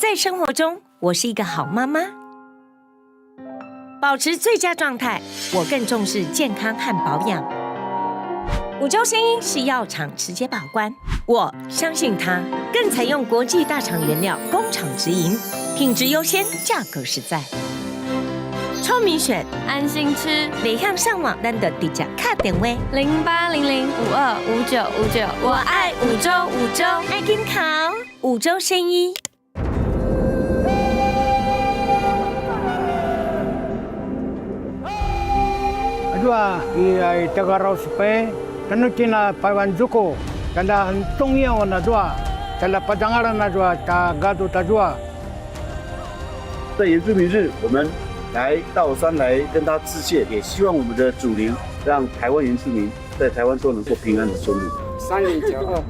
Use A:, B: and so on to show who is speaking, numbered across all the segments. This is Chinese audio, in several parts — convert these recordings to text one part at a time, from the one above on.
A: 在生活中，我是一个好妈妈，保持最佳状态。我更重视健康和保养。五洲生医是药厂直接把关，我相信它，更采用国际大厂原料，工厂直营，品质优先，价格实在。聪明选，
B: 安心吃，
A: 你向上网单的底价卡点位
B: 0800525959，我爱五洲，五洲
A: 爱健康，五洲生医。
C: Dua i tagarau supaya tanukina paiwan juko kanda hentungnya wana dua kanda padangaran na dua ta gado ta dua。
D: 在原住民日，我们来到山来跟他致谢，也希望我们的祖灵让台湾原住民在台湾都能够平安的生活。
C: 3.92。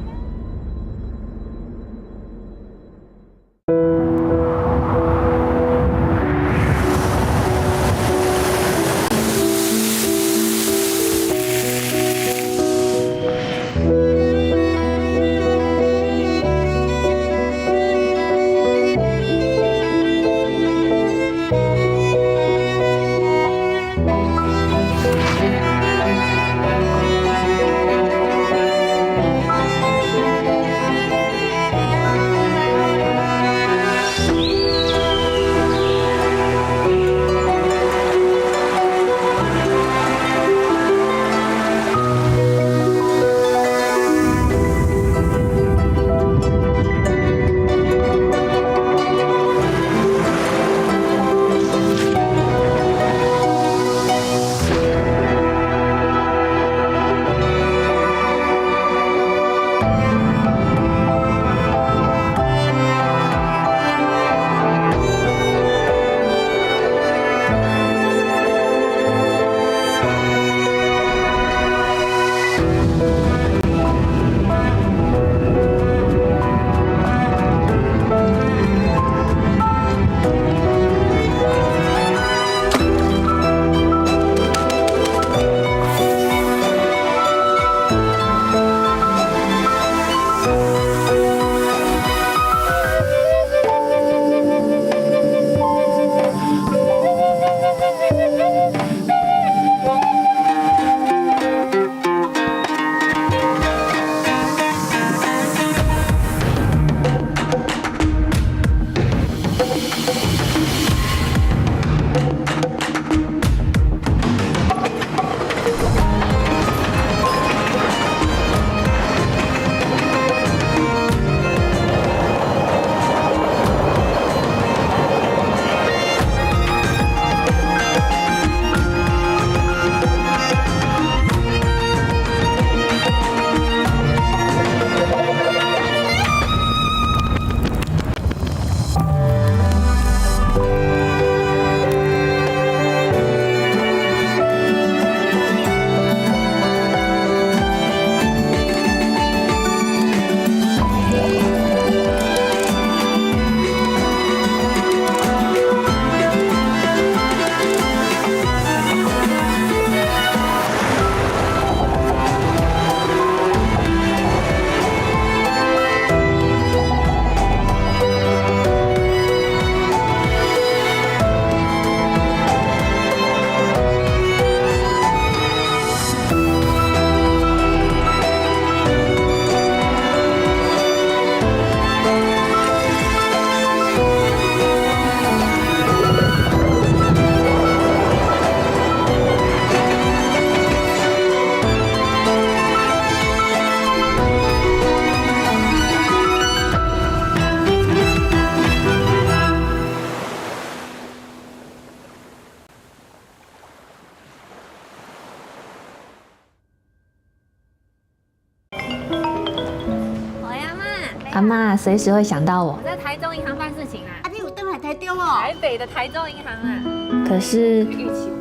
E: 阿妈随时会想到我。
B: 我在台中银行办事情啊。
F: 啊，你有登来台中哦？
B: 台北的台中银行啊。
E: 可是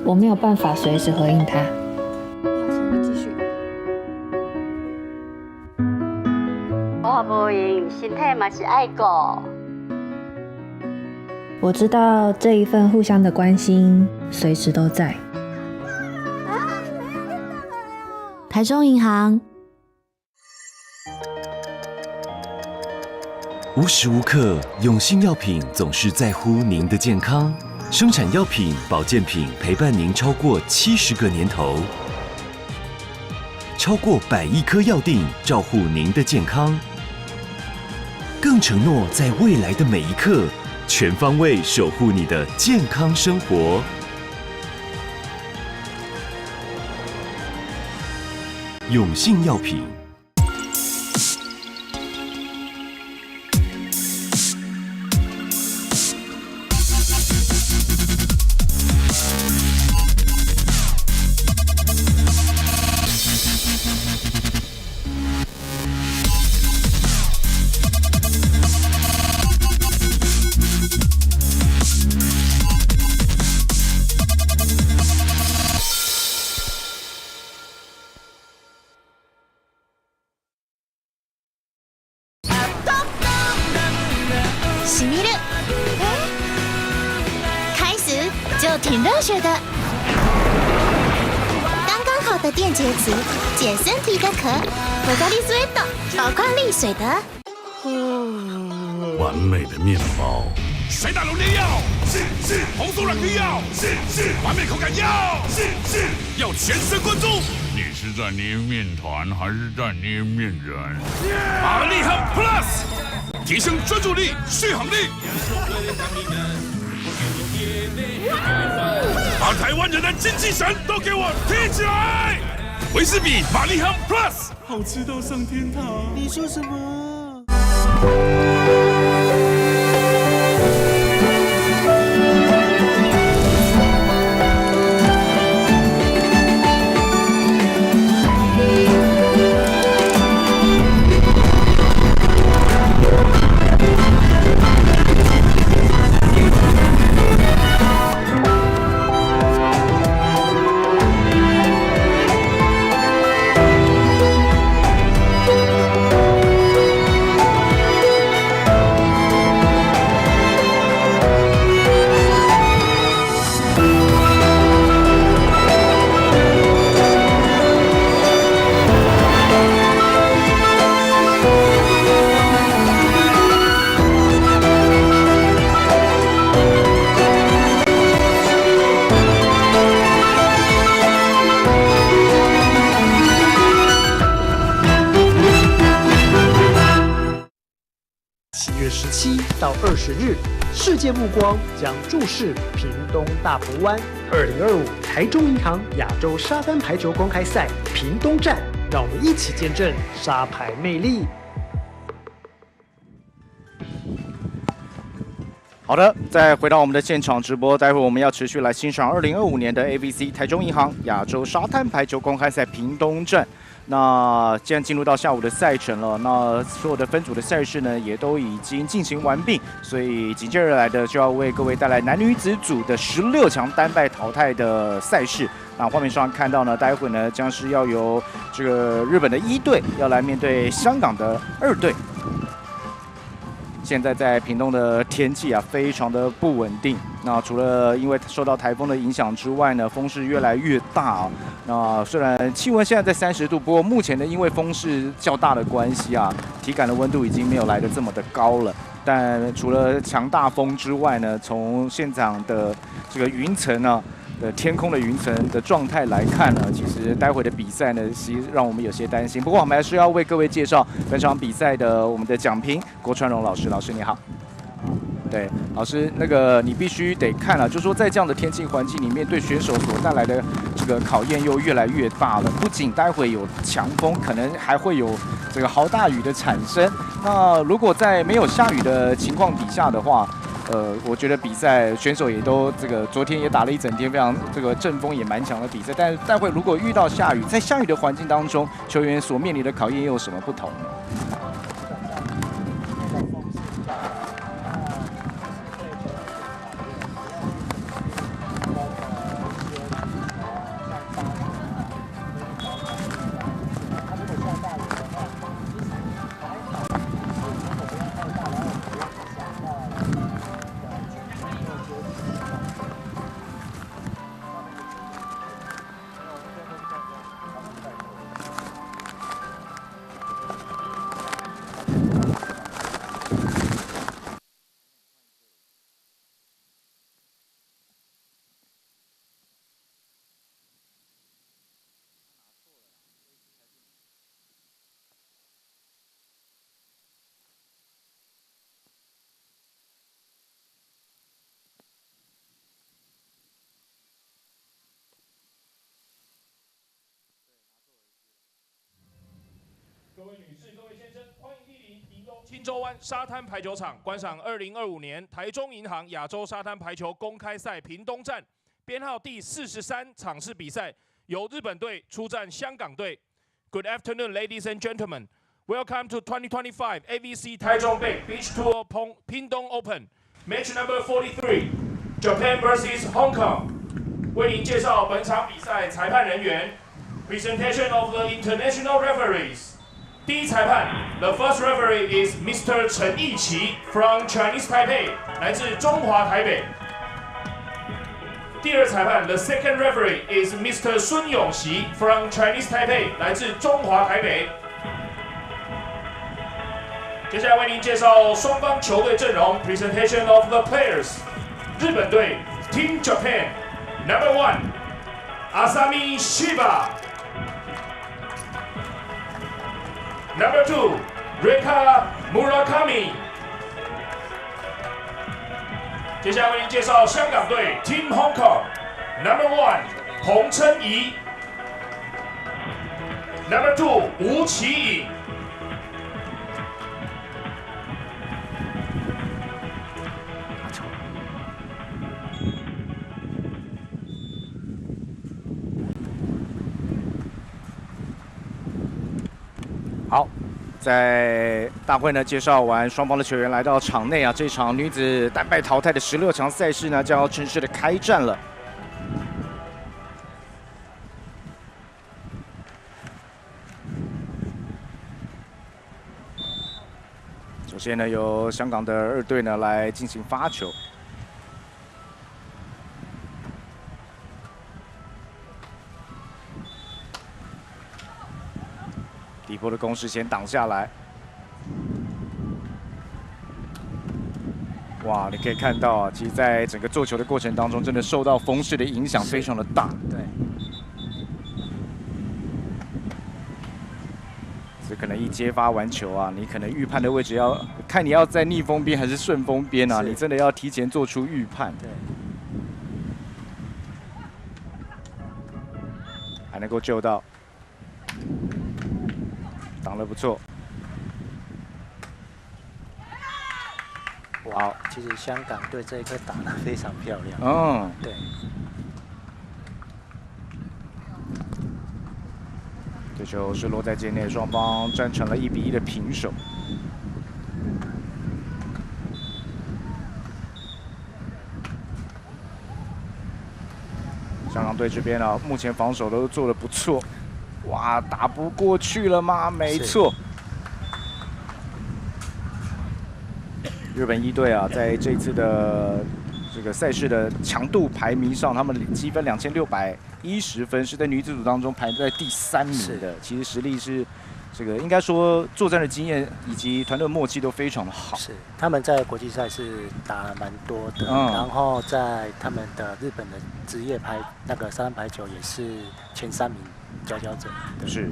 E: 我没有办法随时回应他。
B: 请你继续。
F: 我无闲，身体嘛是爱顾。
E: 我知道这一份互相的关心随时都在。台中银行。
G: 无时无刻，永信药品总是在乎您的健康。生产药品、保健品陪伴您超过70个年头，超过100亿颗药锭照护您的健康，更承诺在未来的每一刻，全方位守护你的健康生活。永信药品。
H: しみる。开始就挺热血的，刚刚好的电解质解身体的壳，我咖喱水的，宝矿力水的。
I: 完美的面包，谁打龙年药？是红酥软 Q 药，是完美口感药，是要全神贯注。你是在捏面团还是在捏面人？玛丽汉 Plus。提升专注力、续航力，把台湾人的精气神都给我提起来！维士比玛丽汉 Plus， 好吃到上天堂。你说什么？17
J: 到20日，世界目光将注视屏东大埔湾2025台中银行亚洲沙滩排球公开赛屏东站，让我们一起见证沙排魅力。
K: 好的，再回到我们的现场直播，待会我们要持续来欣赏2025年的 AVC 台中银行亚洲沙滩排球公开赛屏东站。那既然进入到下午的赛程了，那所有的分组的赛事呢也都已经进行完毕，所以紧接而来的就要为各位带来男女子组的16强单败淘汰的赛事。那画面上看到呢，待会呢将是要由这个日本的1队要来面对香港的2队。现在在屏东的天气啊，非常的不稳定。那除了因为受到台风的影响之外呢，风势越来越大啊。那虽然气温现在在30度，不过目前呢，因为风势较大的关系啊，体感的温度已经没有来得这么的高了。但除了强大风之外呢，从现场的这个云层呢，天空的云层的状态来看呢，其实待会的比赛呢，其实让我们有些担心。不过我们还是要为各位介绍本场比赛的我们的讲评，郭川荣老师，老师你好。对，老师，那个你必须得看了，就是说在这样的天气环境里面，对选手所带来的这个考验又越来越大了。不仅待会有强风，可能还会有这个豪大雨的产生。那如果在没有下雨的情况底下的话，我觉得比赛选手也都这个昨天也打了一整天非常这个阵风也蛮强的比赛，但是待会如果遇到下雨，在下雨的环境当中，球员所面临的考验又有什么不同呢？
L: 洲湾沙滩排球场观赏2025年台中银行亚洲沙滩排球公开赛屏东站编号第43场次比赛，由日本队出战香港队。Good afternoon, ladies and gentlemen. Welcome to 2025 AVC Taichung Bay Beach Tour Pingdong Open. Match number 43, Japan vs Hong Kong. 为您介绍本场比赛裁判人员。Presentation of the international referees. 第一裁判 ，The first referee is Mr. 陈义奇 from Chinese Taipei， 来自中华台北。第二裁判 ，The second referee is Mr. 孙永熙 from Chinese Taipei， 来自中华台北。接下来为您介绍双方球队阵容 ，Presentation of the players。日本队 Team Japan Number 1 Asami Shiba。Number 2 Reika Murakami。接下来为您介绍香港队 Team Hong Kong Number 1洪琛怡。Number 2吴启颖。
K: 好，在大会呢介绍完双方的球员来到场内啊，这场女子单败淘汰的16强赛事呢将要正式的开战了。首先呢，由香港的二队呢来进行发球。底波的攻势先挡下来，哇！你可以看到啊，其实在整个做球的过程当中，真的受到风势的影响非常的大。
J: 对。
K: 这可能一接发完球啊，你可能预判的位置要看你要在逆风边还是顺风边啊，你真的要提前做出预判。
J: 对。
K: 还能够救到。挡得不错，
J: 哇！其实香港队这一颗打得非常漂亮。
K: 嗯，
J: 对。
K: 这球是落在界内，双方战成了1比1的平手。香港队这边呢，目前防守都做得不错。哇，打不过去了吗？没错。日本一队啊，在这次的这个赛事的强度排名上，他们积分2610分，是在女子组当中排在第3名的。其实实力是这个应该说作战的经验以及团队默契都非常的好。
J: 是，他们在国际赛是打蛮多的，然后在他们的日本的职业那个沙滩排球也是前3名。佼佼者
K: 是，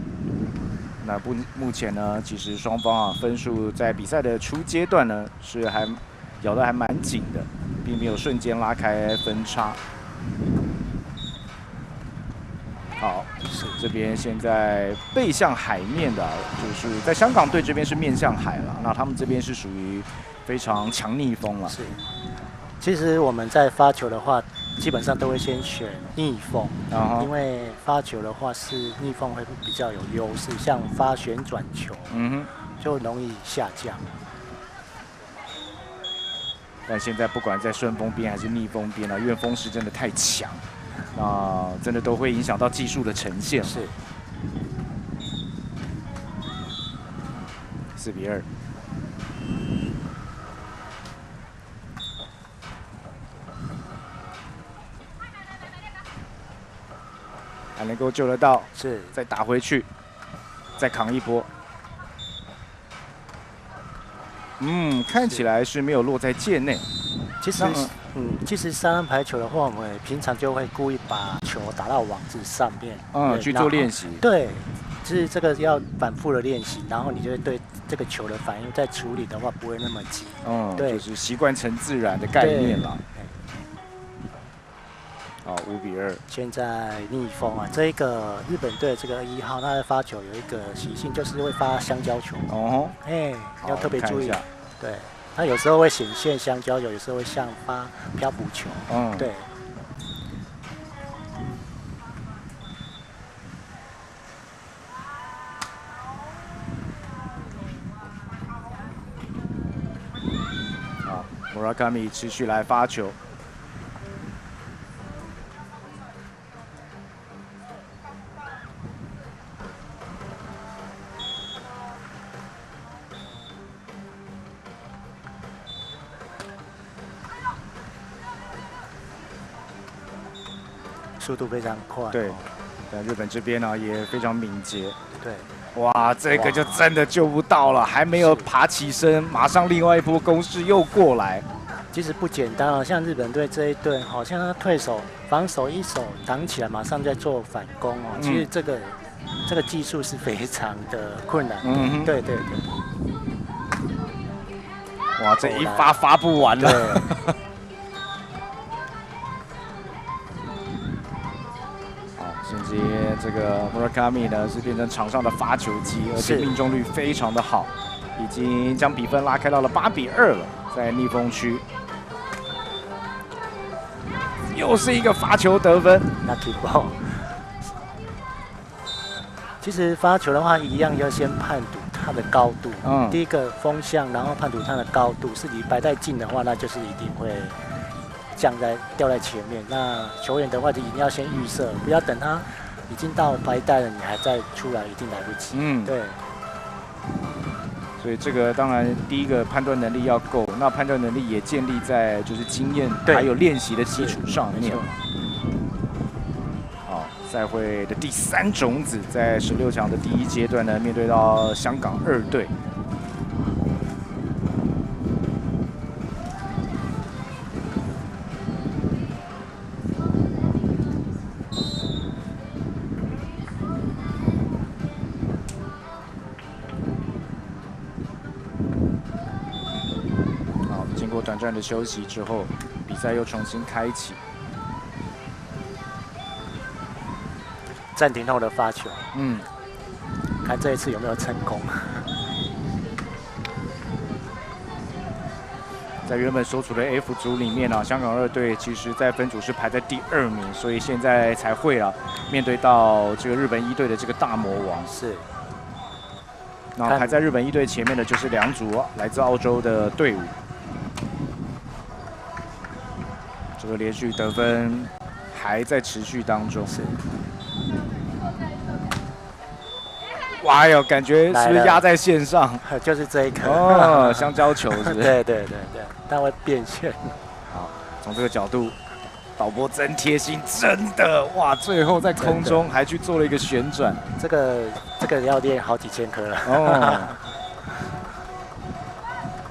K: 那目前呢，其实双方啊分数在比赛的初阶段呢是还咬得还蛮紧的，并没有瞬间拉开分差。好，这边现在背向海面的，就是在香港队这边是面向海了，那他们这边是属于非常强逆风了。
J: 是，其实我们在发球的话。基本上都会先选逆风，因为发球的话是逆风会比较有优势，像发旋转球，就容易下降。
K: 但现在不管在顺风边还是逆风边啊，因为风势真的太强，那真的都会影响到技术的呈现。
J: 是
K: 4比2。还能够救得到，
J: 是
K: 再打回去，再扛一波。看起来是没有落在界内。
J: 其实沙滩排球的话，我们平常就会故意把球打到网子上面，
K: 去做练习。
J: 对，就是这个要反复的练习，然后你就会对这个球的反应，在处理的话不会那么急。对，
K: 就是习惯成自然的概念了。好，5-2。
J: 现在逆风啊，这个日本队这个1号，他的发球有一个习性，就是会发香蕉球。
K: 哦，
J: 要特别注意。对，他有时候会显现香蕉球，有时候会像发漂浮球。对。
K: Murakami 持续来发球，
J: 速度非常快。
K: 对，但日本这边呢也非常敏捷。
J: 对。
K: 哇，这个就真的救不到了，还没有爬起身，马上另外一波攻势又过来。
J: 其实不简单啊，像日本队这一队，好像他退守、防守一手挡起来，马上再做反攻哦。其实这个技术是非常的困难。对。
K: 哇，这一发不完了。甚至这个 Murakami 呢是变成场上的发球机，而且命中率非常的好，已经将比分拉开到了8-2了，在逆风区。又是一个发球得分
J: ，Lucky Ball。其实发球的话，一样要先判读它的高度。第一个风向，然后判读它的高度，是你摆在近的话，那就是一定会掉在前面。那球员的话，就一定要先预设，不要等他已经到白带了，你还再出来，一定来不及。对。
K: 所以这个当然第一个判断能力要够，那判断能力也建立在就是经验还有练习的基础上面。好，赛会的第3种子在16强的第1阶段呢，面对到香港2队。短暂的休息之后，比赛又重新开启。
J: 暂停后的发球，看这一次有没有成功。
K: 在原本所处的 F 组里面香港2队其实在分组是排在第2名，所以现在才会面对到这个日本1队的这个大魔王。
J: 是。
K: 那排在日本1队前面的就是2组来自澳洲的队伍。这个连续得分还在持续当中。
J: 是。
K: 哇哟，感觉是不是压在线上？
J: 就是这一颗
K: 香蕉球是不是？
J: 对，它会变线。
K: 好，从这个角度，导播真贴心，真的哇！最后在空中还去做了一个旋转。
J: 这个要练好几千颗了。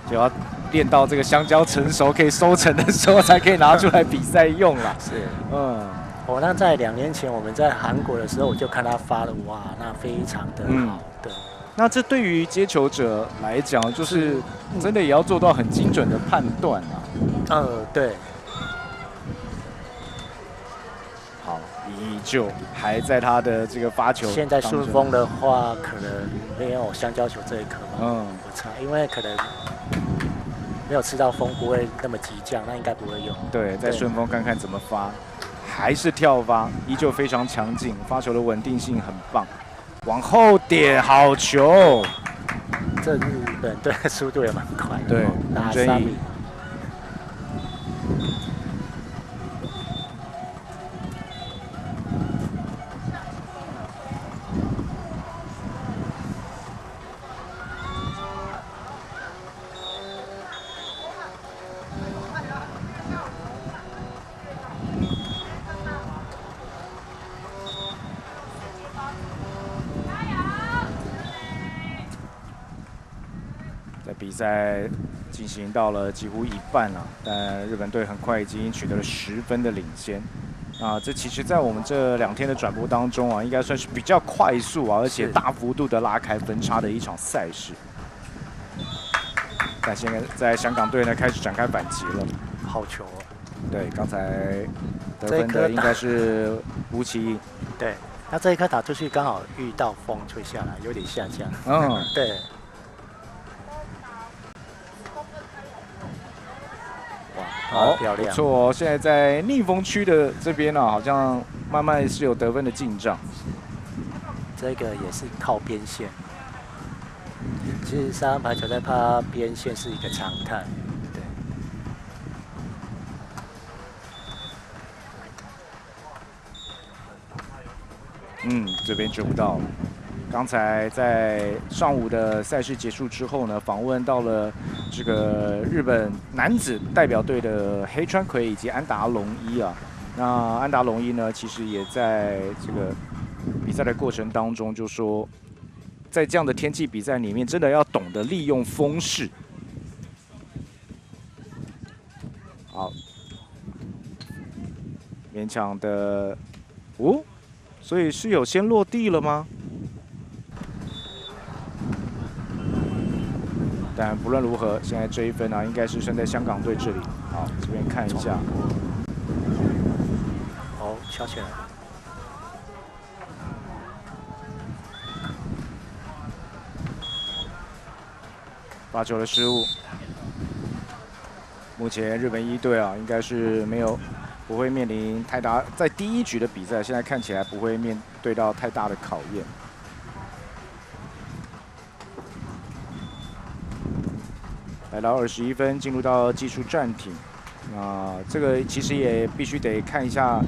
K: 就要练到这个香蕉成熟可以收成的时候，才可以拿出来比赛用啦。
J: 是，那在2年前我们在韩国的时候，我就看他发了，哇，那非常的好。对。
K: 那这对于接球者来讲，就是真的也要做到很精准的判断啊。
J: 对。
K: 好，依旧还在他的这个发球。
J: 现在顺风的话，可能没有香蕉球这一颗吧。我猜，因为可能没有吃到风，不会那么急降，那应该不会用。
K: 对，在顺风看看怎么发，还是跳发，依旧非常强劲，发球的稳定性很棒。往后点，好球！
J: 这日本队的速度也蛮快的。
K: 对，
J: 打3米。
K: 比赛进行到了几乎一半了，但日本队很快已经取得了10分的领先。这其实在我们这2天的转播当中应该算是比较快速而且大幅度的拉开分差的一场赛事。但现在在香港队呢开始展开反击了，
J: 好球
K: 对，刚才得分的应该是吴奇英。
J: 对，那这一颗打出去刚好遇到风吹下来，有点下降。对。
K: 好，
J: 漂亮，
K: 不错哦！现在在逆风区的这边呢，好像慢慢是有得分的进账。
J: 这个也是靠边线。其实沙滩排球在趴边线是一个常态。
K: 对。这边追不到了。刚才在上午的赛事结束之后呢，访问到了这个日本男子代表队的黑川葵以及安达龙一啊。那安达龙一呢，其实也在这个比赛的过程当中就说，在这样的天气比赛里面，真的要懂得利用风势。好，勉强的所以是有先落地了吗？但不论如何，现在这一分啊，应该是胜在香港队这里。好，这边看一下。
J: 敲起来。
K: 发球的失误。目前日本一队啊，应该是不会面临太大，在第一局的比赛，现在看起来不会面对到太大的考验。来到21分，进入到技术暂停。这个其实也必须得看一下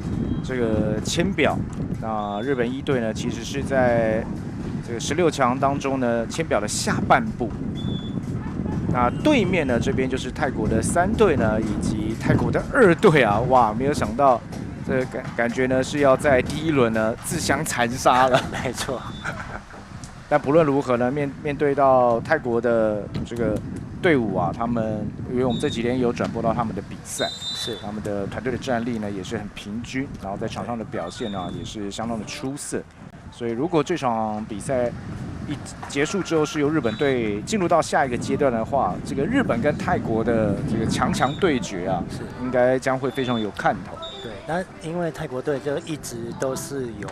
K: 这个签表。那日本一队呢，其实是在这个16强当中呢，签表的下半部。那对面呢，这边就是泰国的3队呢，以及泰国的2队啊，哇，没有想到这个感觉呢是要在第一轮呢自相残杀了。
J: 没错。
K: 但不论如何呢，面对到泰国的这个队伍啊，他们因为我们这几天有转播到他们的比赛，
J: 是
K: 他们的团队的战力呢也是很平均，然后在场上的表现呢也是相当的出色。所以如果这场比赛一结束之后是由日本队进入到下一个阶段的话，这个日本跟泰国的这个强对决啊，
J: 是
K: 应该将会非常有看头。
J: 对，那因为泰国队就一直都是有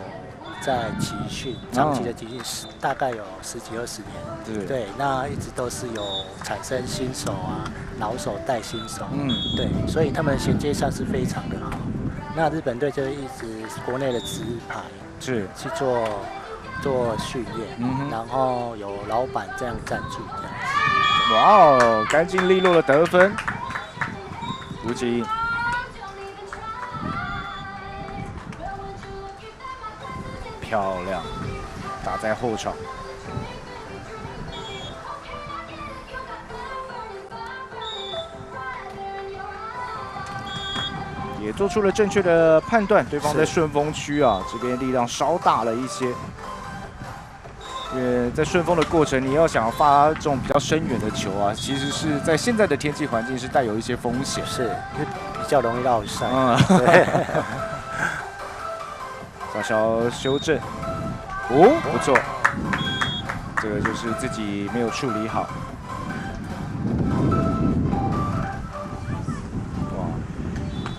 J: 在集训，长期的集训大概有10几20年。对，那一直都是有产生新手啊，老手带新手。对，所以他们衔接上是非常的好。那日本队就一直国内的直排
K: 是
J: 去做训练，然后有老板这样赞助这样子。
K: 哇哦，干净利落的得分，吴奇英。漂亮，打在后场。也做出了正确的判断，对方在顺风区啊，这边力量稍大了一些。因为在顺风的过程，你要想发这种比较深远的球啊，其实是在现在的天气环境是带有一些风险，
J: 是因为比较容易落赛。
K: 对。小小修正，不错，这个就是自己没有处理好。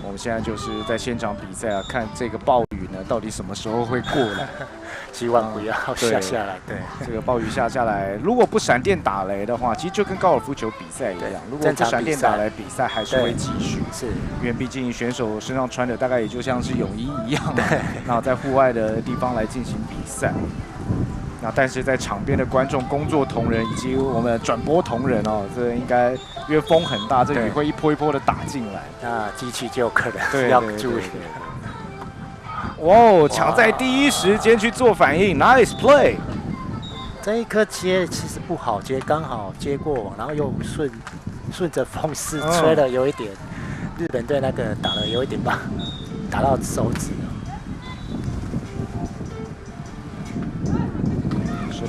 K: 我们现在就是在现场比赛啊，看这个暴雨呢，到底什么时候会过来？
J: 希望不要下来。对，
K: 这个暴雨下来，如果不闪电打雷的话，其实就跟高尔夫球比赛一样，如果不闪电打雷，比赛还是会继续。
J: 是，
K: 因为毕竟选手身上穿的大概也就像是泳衣一样，然后在户外的地方来进行比赛。那但是在场边的观众、工作同仁以及我们转播同仁哦，这应该因为风很大，这雨会一波一波的打进来，
J: 那机器就可能要注意。
K: 哇哦，抢在第一时间去做反应 ，nice play。
J: 这一颗接其实不好接，刚好接过网，然后又顺着风势吹了有一点，日本队那个打了有一点吧，打到手指。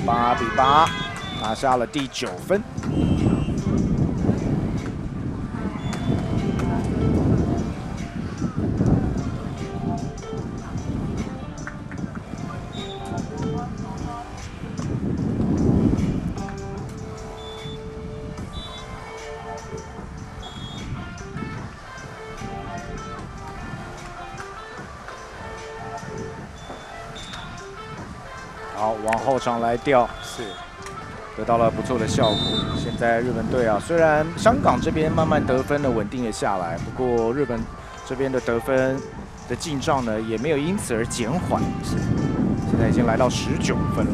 K: 18比8，拿下了第9分。好，往后场来调，
M: 是
K: 得到了不错的效果。现在日本队啊，虽然香港这边慢慢得分呢稳定了下来，不过日本这边的得分的进账呢也没有因此而减缓，是现在已经来到19分了。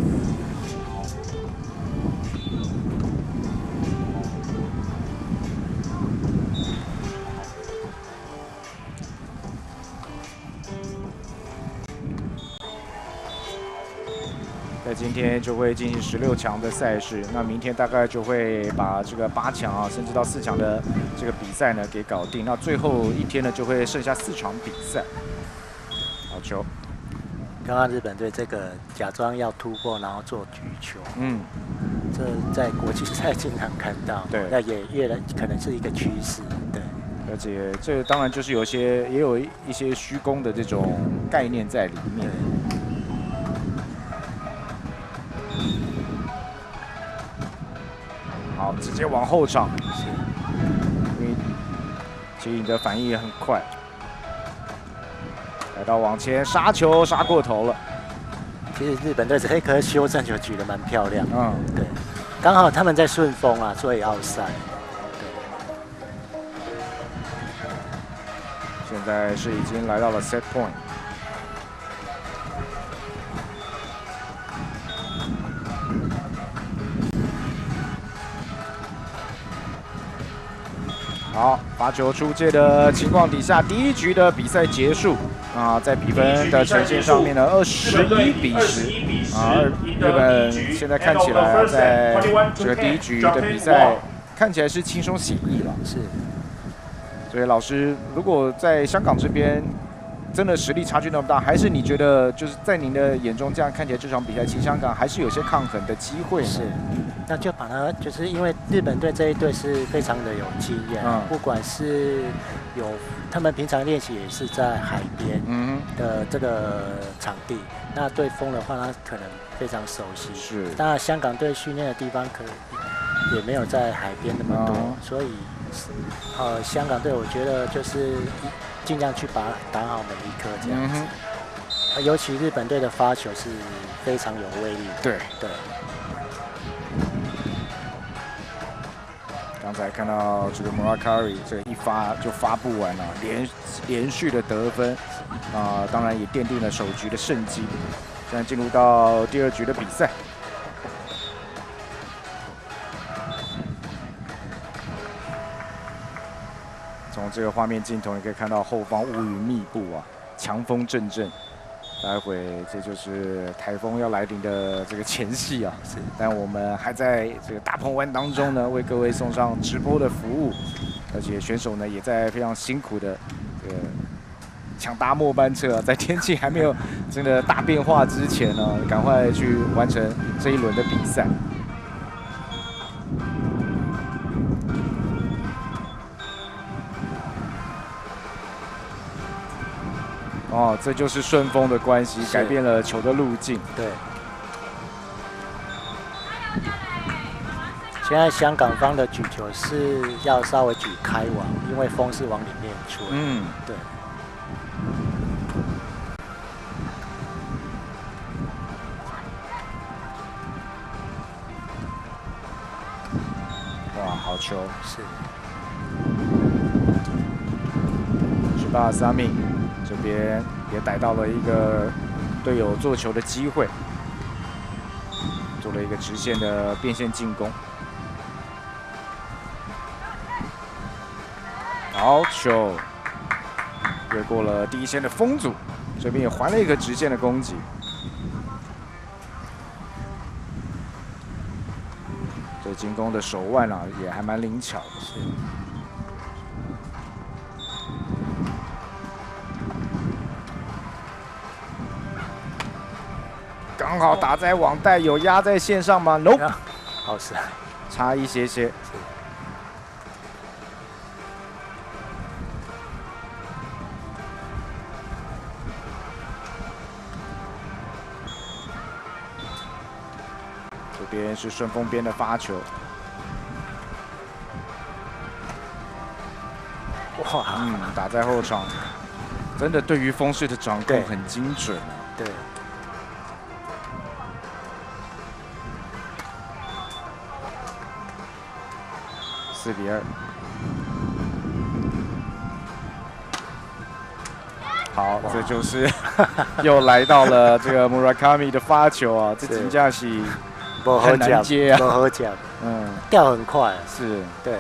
K: 在今天就会进行16强的赛事，那明天大概就会把这个8强啊，甚至到4强的这个比赛呢给搞定。那最后一天呢，就会剩下4场比赛。好球！
M: 刚刚日本队这个假装要突破，然后做举球，这在国际赛经常看到，
K: 对，
M: 那也越来可能是一个趋势，对。
K: 而且这当然就是也有一些虚攻的这种概念在里面。好，直接往后场，因为接应的反应也很快，来到往前杀球，杀过头了。
M: 其实日本队这一颗修正球举得蛮漂亮，对，刚好他们在顺风啊，所以奥赛。
K: 现在是已经来到了 set point。好，罚球出界的情况底下，第一局的比赛结束啊，在比分的呈现上面呢，21-10啊，日本现在看起来啊，在这个第一局的比赛看起来是轻松写意了。
M: 是。
K: 所以老师，如果在香港这边真的实力差距那么大，还是你觉得就是在您的眼中这样看起来这场比赛，其实香港还是有些抗衡的机会呢？
M: 是。那就把它，就是因为日本队这一队是非常的有经验，不管是他们平常练习也是在海边的这个场地，那对风的话，他可能非常熟悉。
K: 是。
M: 当然，香港队训练的地方也没有在海边那么多，所以香港队我觉得就是尽量去把它打好每一颗这样子。尤其日本队的发球是非常有威力的。
K: 对
M: 对。
K: 刚才看到这个 Murakami 这一发就发不完了，连续的得分啊，当然也奠定了首局的胜机。现在进入到第2局的比赛。从这个画面镜头，你可以看到后方乌云密布啊，强风阵阵。待会这就是台风要来临的这个前戏啊，但我们还在这个大鹏湾当中呢，为各位送上直播的服务，而且选手呢也在非常辛苦的抢搭末班车啊，在天气还没有真的大变化之前呢，赶快去完成这一轮的比赛。哦，这就是顺风的关系，改变了球的路径。
M: 对。现在香港方的举球是要稍微举开网，因为风是往里面出。对。
K: 哇，好球！
M: 是。
K: 18-3。这边也逮到了一个队友做球的机会，做了一个直线的变线进攻。好球，越过了第一线的风阻，这边也还了一个直线的攻击。这进攻的手腕啊，也还蛮灵巧的。是。刚好打在网带，有压在线上吗 ？No，
M: 好是，
K: 差一些些。这边是顺风边的发球。哇，打在后场，真的对于风势的掌控很精准啊。
M: 对。
K: 4-2。好，这就是又来到了这个 Murakami 的发球啊，这金架是很难接啊，
M: 不好讲，掉很快，
K: 是，
M: 对。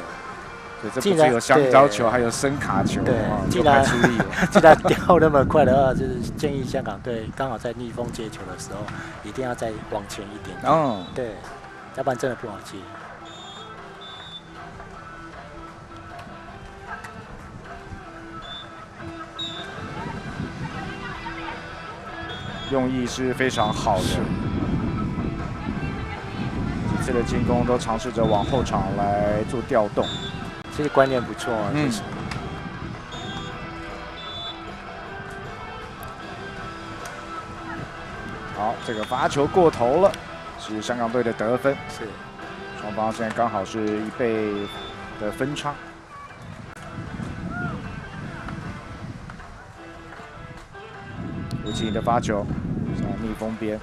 K: 这不只有香蕉球，还有声卡球，
M: 对，
K: 既然出力了，
M: 既然掉那么快的话，就是建议香港队刚好在逆风接球的时候，一定要再往前一点点，对，要不然真的不好接。
K: 用意是非常好的，几次的进攻都尝试着往后场来做调动。
M: 这个观念不错，
K: 好，这个罚球过头了，是香港队的得分。
M: 是，
K: 双方现在刚好是1倍的分差。吴奇的发球，向逆风边。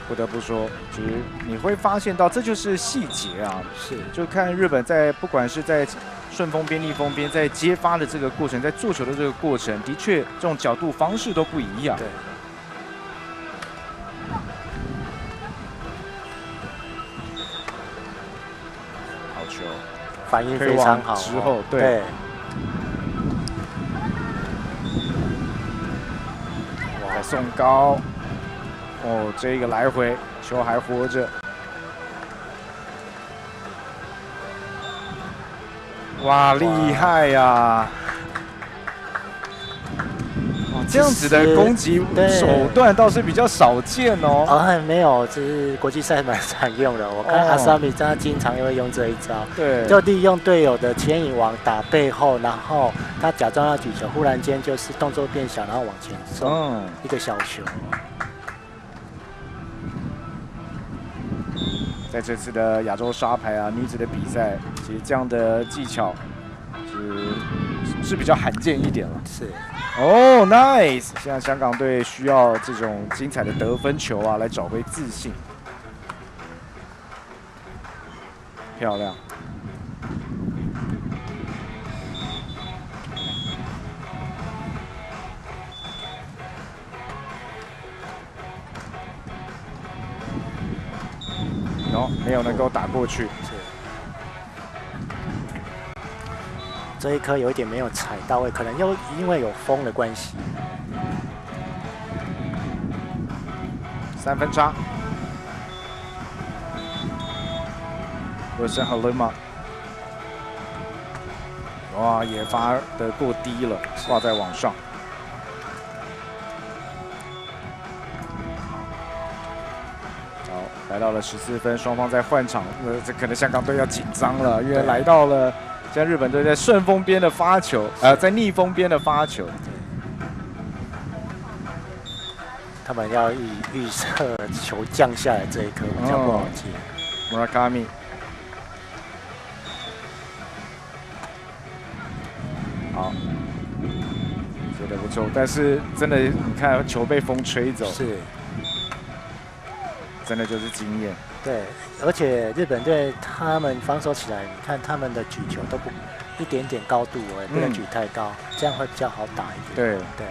K: 不得不说，其实你会发现到这就是细节啊，
M: 是，
K: 就看日本在不管是在顺风边、逆风边，在接发的这个过程，在做球的这个过程，的确这种角度方式都不一样。
M: 对。
K: 好球，
M: 反应非常好。
K: 之后，对。再送高。哦，这个来回球还活着，哇，厉害呀！哦，这样子的攻击手段倒是比较少见哦。
M: 没有，这是国际赛蛮常用的。我看阿萨米他经常也会用这一招，
K: 对，
M: 就利用队友的牵引网打背后，然后他假装要举球，忽然间就是动作变小，然后往前送一个小球。
K: 在这次的亚洲沙排啊，女子的比赛，其实这样的技巧是比较罕见一点了。
M: 是。
K: 哦 ，nice！ 现在香港队需要这种精彩的得分球啊，来找回自信。漂亮。没有能够打过去。
M: 这一颗有一点没有踩到位，可能又因为有风的关系。
K: 3分差。Wilson Halima， 哇，也发得过低了，挂在网上。来到了14分，双方在换场，这可能香港队要紧张了，因为来到了现在日本队在顺风边的发球，在逆风边的发球，
M: 他们要预测球降下来这一颗比较不好接。
K: Murakami， 好，接得不错，但是真的你看球被风吹走，
M: 是。
K: 真的就是经验，
M: 对，而且日本队他们防守起来，你看他们的举球都不一点点高度不能举太高，这样会比较好打一点。对，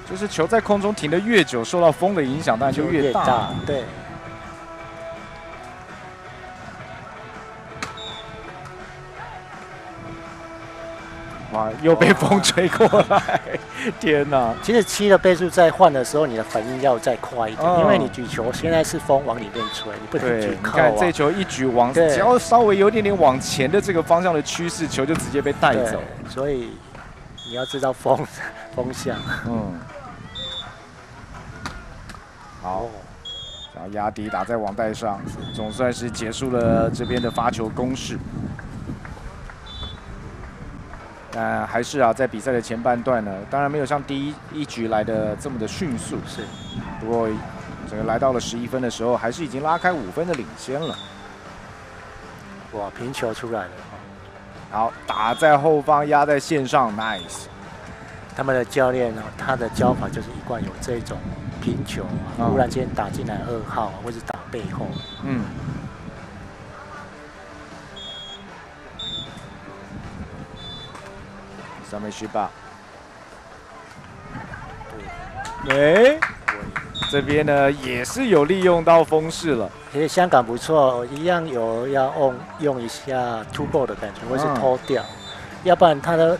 K: 就是球在空中停得越久，受到风的影响当然就越大。
M: 对。
K: 哇，又被风吹过来，天哪！
M: 其实7的倍数在换的时候，你的反应要再快一点，因为你举球现在是风往里面吹，你不能举靠。
K: 你看这球一举往，只要稍微有点往前的这个方向的趋势，球就直接被带走。
M: 所以你要知道风向。
K: 好，然后压低打在网带上，总算是结束了这边的发球攻势。但还是啊，在比赛的前半段呢，当然没有像第一局来的这么的迅速，
M: 是。
K: 不过，整个来到了11分的时候，还是已经拉开5分的领先了。
M: 哇，平球出来了。
K: 好，打在后方，压在线上 ，nice。
M: 他们的教练他的教法就是一贯有这种平球忽然间打进来2号或是打背后。
K: 三枚18。对。这边呢也是有利用到风势了。
M: 其实香港不错，一样有要用一下突破的感觉，或是偷掉，要不然他的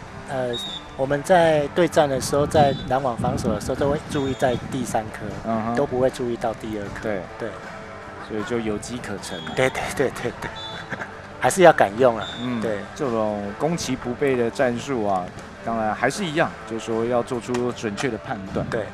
M: 我们在对战的时候，在拦网防守的时候，都会注意在第3颗，都不会注意到第2颗。对，
K: 所以就有机可乘。
M: 对，还是要敢用啊。对，
K: 这种攻其不备的战术啊，当然还是一样，就是说要做出准确的判断。
M: 对。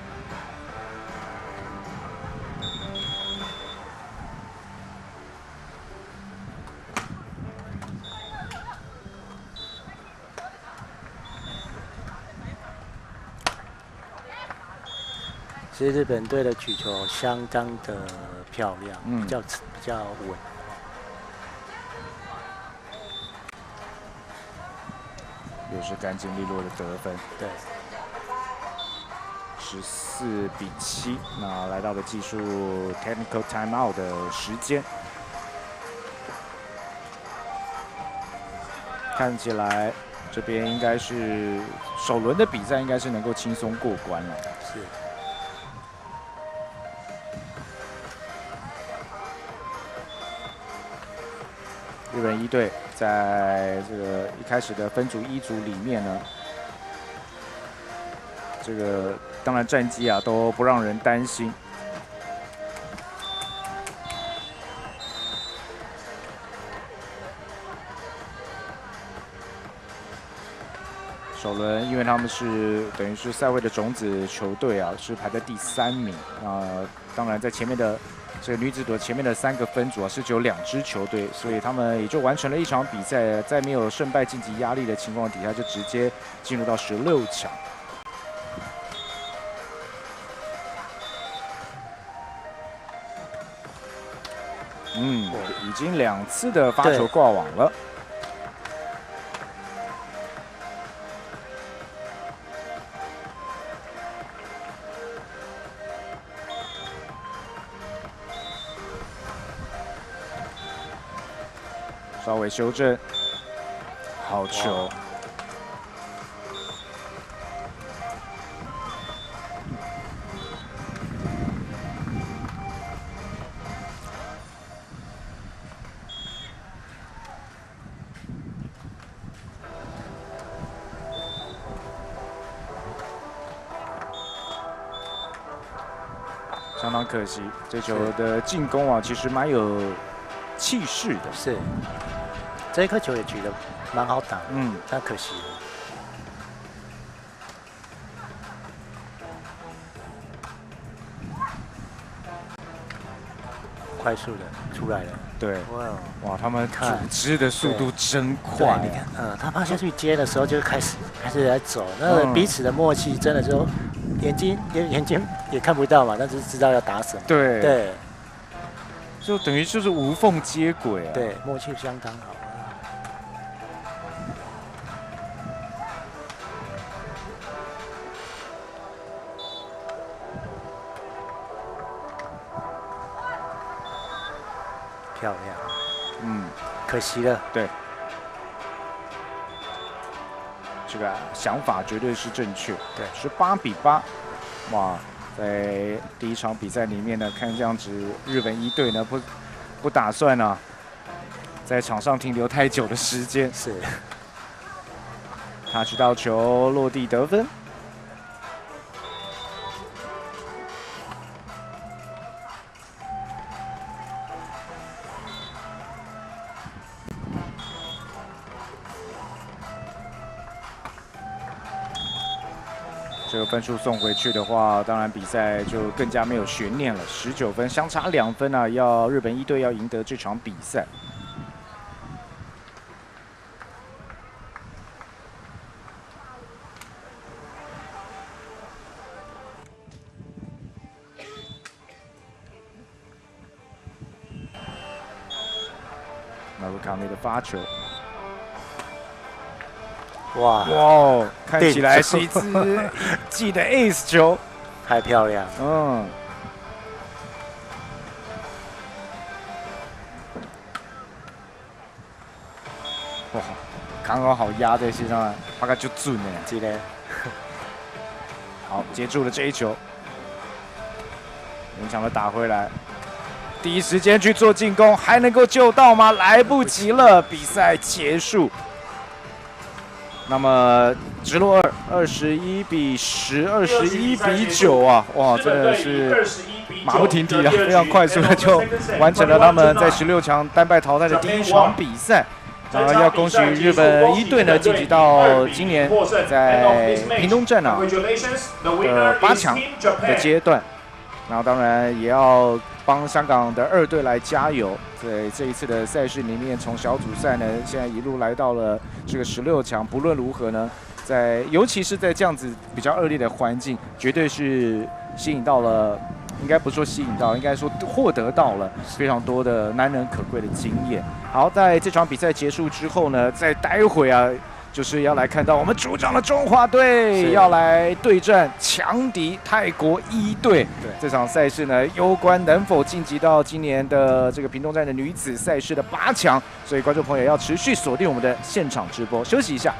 M: 其实日本队的举球相当的漂亮，比较稳。
K: 又是干净利落的得分。
M: 对
K: ，14-7。那来到了技术 technical timeout 的时间，看起来这边应该是首轮的比赛，应该是能够轻松过关了。
M: 是。
K: 日本1队在这个一开始的分组1组里面呢，这个当然战绩啊都不让人担心。首轮，因为他们是等于是赛会的种子球队啊，是排在第3名。当然在前面的这个女子组前面的3个分组啊，是只有2支球队，所以他们也就完成了一场比赛，在没有胜败晋级压力的情况底下，就直接进入到16强。已经2次的发球挂网了。稍微修正，好球。相当可惜，这球的进攻啊，其实蛮有气势的。
M: 是。这一颗球也举得蛮好打，但可惜了。快速的出来了，
K: 对，哇，他们组织的速度真快。
M: 你看，他趴下去接的时候就开始在走，那彼此的默契真的就眼睛也看不到嘛，但是知道要打什么。对，
K: 就等于就是无缝接轨啊。
M: 对，默契相当好。漂亮，可惜了。
K: 对，这个想法绝对是正确。
M: 对
K: ，18-8，哇，在第一场比赛里面呢，看这样子，日本1队呢不打算呢在场上停留太久的时间。
M: 是，
K: 他知道球落地得分。这个分数送回去的话，当然比赛就更加没有悬念了。19分，相差2分啊！要日本1队要赢得这场比赛。马鲁卡内的发球，哇，看起来是一支记的 ace 球，
M: 太漂亮。
K: 哇，刚刚好压在身上，大概就准了。
M: 记得。
K: 好，接住了这一球，勉强的打回来。第一时间去做进攻，还能够救到吗？来不及了，比赛结束。那么直落21比10 ，21比9啊！哇，真的是马不停蹄啊，非常快速的就完成了他们在16强单败淘汰的第一场比赛。要恭喜日本1队呢晋级到今年在屏东站的8强的阶段。然后当然也要帮香港的2队来加油，在这一次的赛事里面，从小组赛呢，现在一路来到了这个16强。不论如何呢，尤其是在这样子比较恶劣的环境，绝对是吸引到了，应该不说吸引到，应该说获得到了非常多的难能可贵的经验。好，在这场比赛结束之后呢，在待会啊，就是要来看到我们主场的中华队要来对战强敌泰国1队。这场赛事呢，攸关能否晋级到今年的这个屏东站的女子赛事的8强，所以观众朋友要持续锁定我们的现场直播。休息一下。